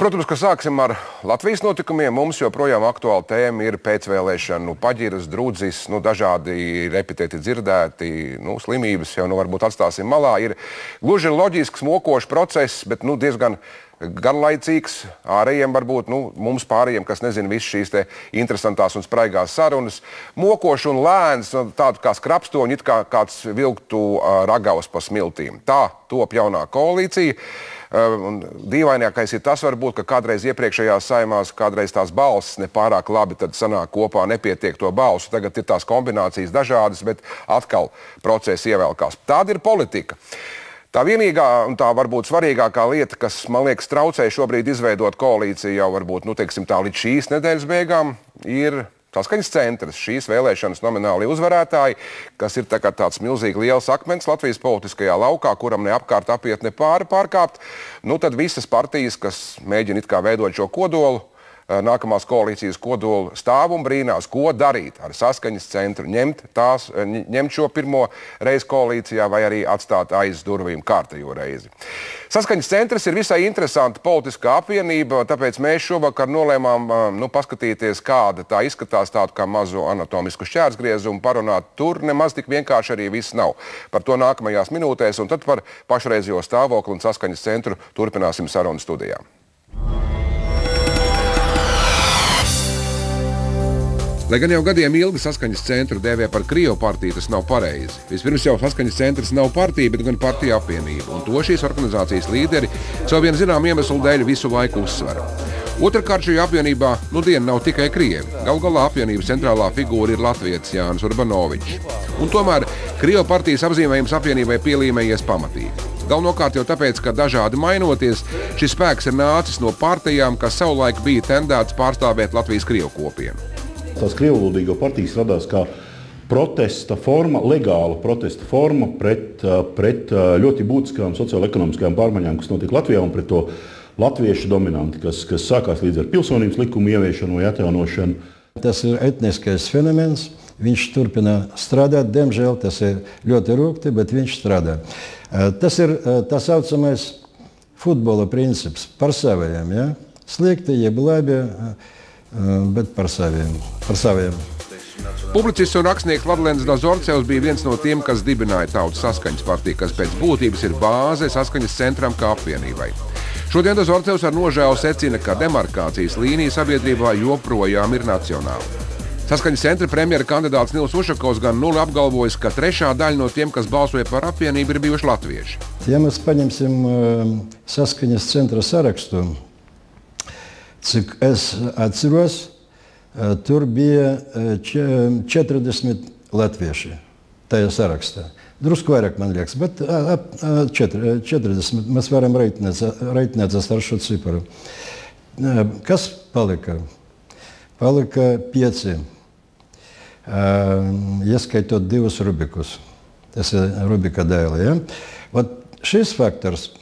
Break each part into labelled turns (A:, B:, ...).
A: Protams, ka sāksim ar Latvijas notikumiem. Mums joprojām aktuāla tēma ir pēcvēlēšanu paģiras, drudzis, dažādi epitēti dzirdēti, slimības jau varbūt atstāsim malā. Ir gluži loģisks, mokošs process, bet diezgan garlaicīgs ārējiem varbūt, mums pārējiem, kas nezina visas šīs te interesantās un spraigās sarunas. Mokošs un lēns, tādu kā skrapstoņi, it kā kāds vilktu ragavas pa smiltīm. Tā top jaunā koalīcija. Un dīvainākais ir tas varbūt, ka kādreiz iepriekšējās saimās, kādreiz tās balsis nepārāk labi tad sanāk kopā, nepietiek to balsu. Tagad ir tās kombinācijas dažādas, bet atkal procesi ievelkās. Tāda ir politika. Tā vienīgā un tā varbūt svarīgākā lieta, kas, man liekas, traucē šobrīd izveidot koalīciju jau varbūt, līdz šīs nedēļas beigām, ir Saskaņas centrs, šīs vēlēšanas nomināli uzvarētāji, kas ir tāds milzīgi liels akmens Latvijas politiskajā laukā, kuram ne apkārt apiet, ne pārkāpt. Tad visas partijas, kas mēģina it kā veidot šo kodolu, nākamās koalīcijas kodolu stāv un brīnās, ko darīt ar Saskaņas centru, ņemt šo pirmo reizi koalīcijā vai arī atstāt aiz durvīm kārtējo reizi. Saskaņas centrs ir visai interesanta politiskā apvienība, tāpēc mēs šovakar nolēmām paskatīties, kāda tā izskatās, tādu kā mazu anatomisku šķērsgriezumu, parunāt. Tur nemaz tik vienkārši arī viss nav. Par to nākamajās minūtēs, un tad par pašreizējo stāvokli un Saskaņas centru turpināsim sarunu studijā. Lai gan jau gadiem ilgi Saskaņas centru dēvē par Krievu partiju, tas nav pareizi. Vispirms jau Saskaņas centrs nav partija, bet gan partija apvienība, un to šīs organizācijas līderi savu vienu zinām iemeslu dēļ visu laiku uzsver. Otrakārt, šajā apvienībā diena nav tikai Krievi. Galu galā apvienības centrālā figūra ir latvietis Jānis Urbanovičs. Un tomēr Krievu partijas apzīmējums apvienībai pielīmējies pamatīgi. Galvenokārt jau tāpēc, ka dažādi mainoties, šis spēks ir nācis no partijām, kas savulaik bija tendēts pārstāvēt Latvijas Krievu kopienu.
B: Tās krievulodīgo partijas radās kā protesta forma, legāla protesta forma pret ļoti būtiskām sociālo-ekonomiskajām pārmaiņām, kas notiek Latvijā, un pret to latviešu dominanti, kas sākās līdz ar pilsonības likumu ieviešanu vai atjaunošanu.
C: Tas ir etniskais fenomens, viņš turpina strādāt, diemžēl tas ir ļoti rūgti, bet viņš strādā. Tas ir tā saucamais futbola princips par saviem, ja? Slikti, jeb labi, bet par saviem.
A: Publicists un rakstnieks Vladlens Dazorcevs bija viens no tiem, kas dibināja Tautas Saskaņas partiju, kas pēc būtības ir bāze Saskaņas centram kā apvienībai. Šodien Dazorcevs ar nožēlu secina, ka demarkācijas līnija sabiedrībā joprojām ir nacionāla. Saskaņas centra premjera kandidāts Nils Ušakovs gan nulli apgalvojis, ka trešā daļa no tiem, kas balsoja par apvienību, ir bijuši latvieši.
C: Ja mēs paņemsim Saskaņas centra sarakstu, cik es atceros, tur bija 40 latvieši tajā sarakstā. Drusku vairāk, man liekas, bet ap 40 mēs varam reiķināties ar šo ciparu. Kas palika? Palika 5, ieskaitot 2 rubikus. Tas ir Rubika dēli. Ja? Šis faktors,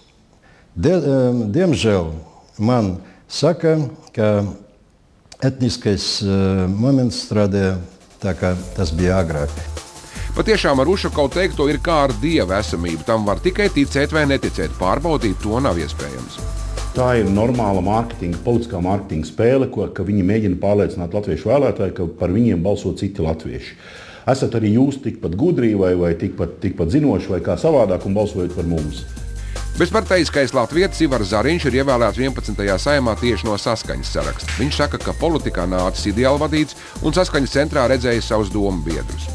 C: diemžēl, man saka, ka etniskais moments strādāja tā, kā tas bija agrāk.
A: Patiešām ar Ušakovu teikto ir kā ar dieva esamību. Tam var tikai ticēt vai neticēt. Pārbaudīt to nav iespējams.
B: Tā ir normāla politiskā mārketinga spēle, ka viņi mēģina pārliecināt latviešu vēlētāju, ka par viņiem balso citi latvieši. Esat arī jūs tikpat gudri vai tikpat zinoši vai kā savādāk un balsojat par mums.
A: Bezparteiskais latvietis Ivars Zariņš ir ievēlēts 11. saimā tieši no Saskaņas saraksta. Viņš saka, ka politikā nācis ideāli vadīts un Saskaņas centrā redzējis savus domu biedrus.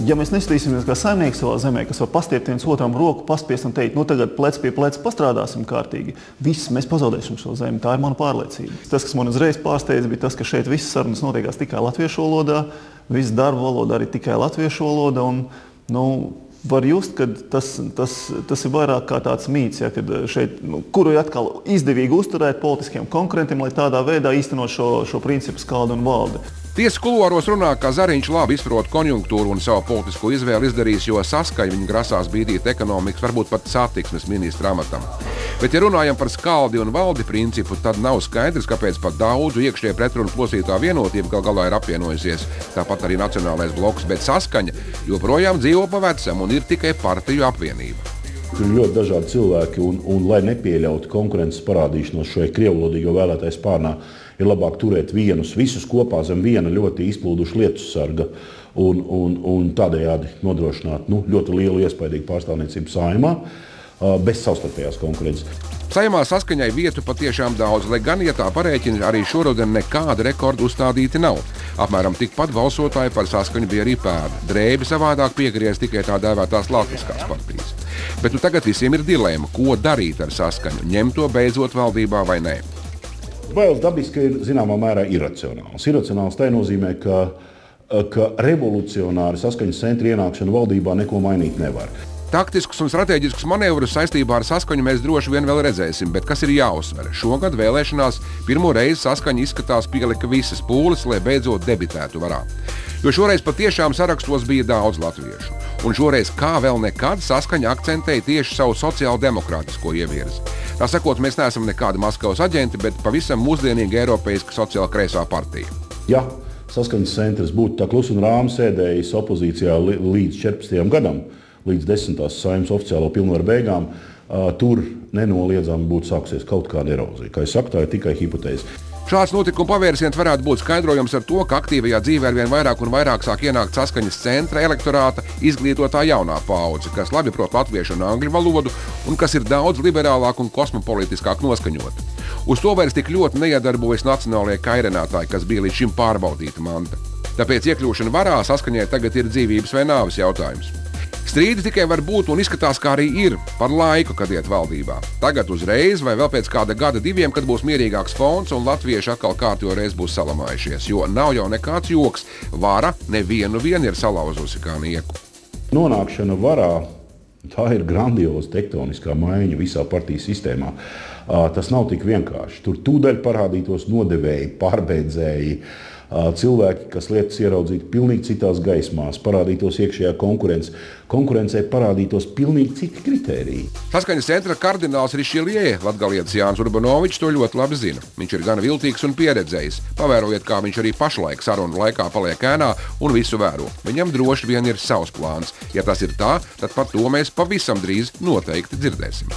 D: Ja mēs neskatīsimies kā saimnieki savā zemē, kas var pastiept viens otram roku, paspiest un teikt, tagad plec pie pleca pastrādāsim kārtīgi, viss mēs pazaudēsim šo zemi. Tā ir mana pārliecība. Tas, kas man uzreiz pārsteidza, bija tas, ka šeit visas sarunas notiekās tikai latviešu valodā, viss darba valoda arī tikai latviešu valoda. Var just, ka tas ir vairāk kā tāds mīts, ja, kad šeit, kuru ir atkal izdevīgi uzturēt politiskiem konkurentiem, lai tādā veidā īstenot šo principu skaldu un valdi.
A: Tiesas kuluāros runā, ka Zariņš labi izprot konjunktūru un savu politisko izvēli izdarījis, jo Saskaņa viņu grasās bīdīt ekonomikas, varbūt pat satiksmes ministra amatam. Bet, ja runājam par skaldi un valdi principu, tad nav skaidrs, kāpēc pat daudzu iekšējie pretrunu plosītā vienotība gal galā ir apvienojusies, tāpat arī Nacionālais bloks, bet Saskaņa joprojām dzīvo pa vecam un ir tikai partiju apvienība.
B: Tur ir ļoti dažādi cilvēki, un lai nepieļautu konkurences parādīšanos šai krievlodīgo vēlētāju spārnā, ir labāk turēt visus kopā zem viena ļoti izplūduša lietussarga un tādējādi nodrošināt ļoti lielu iespaidīgu pārstāvniecību Saeimā bez savstarpējās konkurences.
A: Saeimā saskaņai vietu patiešām daudz, lai gan, ja tā parēķina, arī šoruden nekāda rekorda uzstādīti nav. Apmēram tikpat balsotāji par saskaņu bija arī pērn. Drēbi savādāk piegriez tikai tā dēvētās latviskās partijas. Bet tagad visiem ir dilēma, ko darīt ar saskaņu, ņemt to beidzot valdībā vai nē.
B: Bailes dabiski ir zināmā mērā iracionāls. Iracionāls tā nozīmē, ka revolucionāri saskaņas centri ienākšana valdībā neko mainīt nevar.
A: Taktiskus un strateģiskus manevrus saistībā ar saskaņu mēs droši vien vēl redzēsim, bet kas ir jāuzsver? Šogad vēlēšanās pirmo reizi saskaņa izskatās pielika visas pūles, lai beidzot debitētu varā. Jo šoreiz patiešām sarakstos bija daudz latviešu. Un šoreiz kā vēl nekad saskaņa akcentēja tieši savu sociāldemokrātisko ievirzi. Tā sakot, mēs neesam nekādi Maskavas aģenti, bet pavisam mūsdienīga eiropeiska sociāla kreisā partija.
B: Ja saskaņas centrs būtu tā klus un rāmi sēdējis opozīcijā līdz 14. gadam, līdz 10. Saeimas oficiālo pilnvaru beigām, tur nenoliedzami būtu sāksies kaut kāda erozija. Kā es saku, tā ir tikai hipotēze.
A: Šāds notikuma pavērsiens varētu būt skaidrojams ar to, ka aktīvajā dzīvē arvien vairāk un vairāk sāk ienākt saskaņas centra elektorāta izglītotā jaunā paudze, kas labi prot latviešu un angļu valodu un kas ir daudz liberālāk un kosmopolitiskāk noskaņota. Uz to vairs tik ļoti neiedarbojas nacionālie kairenātāji, kas bija līdz šim pārbaudīta manta. Tāpēc iekļūšana varā saskaņai tagad ir dzīvības vai nāves jautājums. Strīdi tikai var būt un izskatās, kā arī ir par laiku, kad iet valdībā. Tagad uzreiz vai vēl pēc kāda gada diviem, kad būs mierīgāks fons un latvieši atkal kārtjo reiz būs salamājušies, jo nav jau nekāds joks. Vara nevienu ir salauzusi kā nieku.
B: Nonākšana varā, tā ir grandioza tektoniskā maiņa visā partijas sistēmā. Tas nav tik vienkārši. Tur tūdaļ parādītos nodevēji, pārbeidzēji, cilvēki, kas lietas ieraudzītu pilnīgi citās gaismās, parādītos iekšējā konkurencē parādītos pilnīgi citi kritēriji.
A: Saskaņas centra kardināls Rišeljē, latgalietis Jānis Urbanovičs, to ļoti labi zina. Viņš ir gana viltīgs un pieredzējis. Pavērojiet, kā viņš arī pašlaik sarunu laikā paliek ēnā un visu vēro. Viņam droši vien ir savs plāns. Ja tas ir tā, tad par to mēs pavisam drīz noteikti dzirdēsim.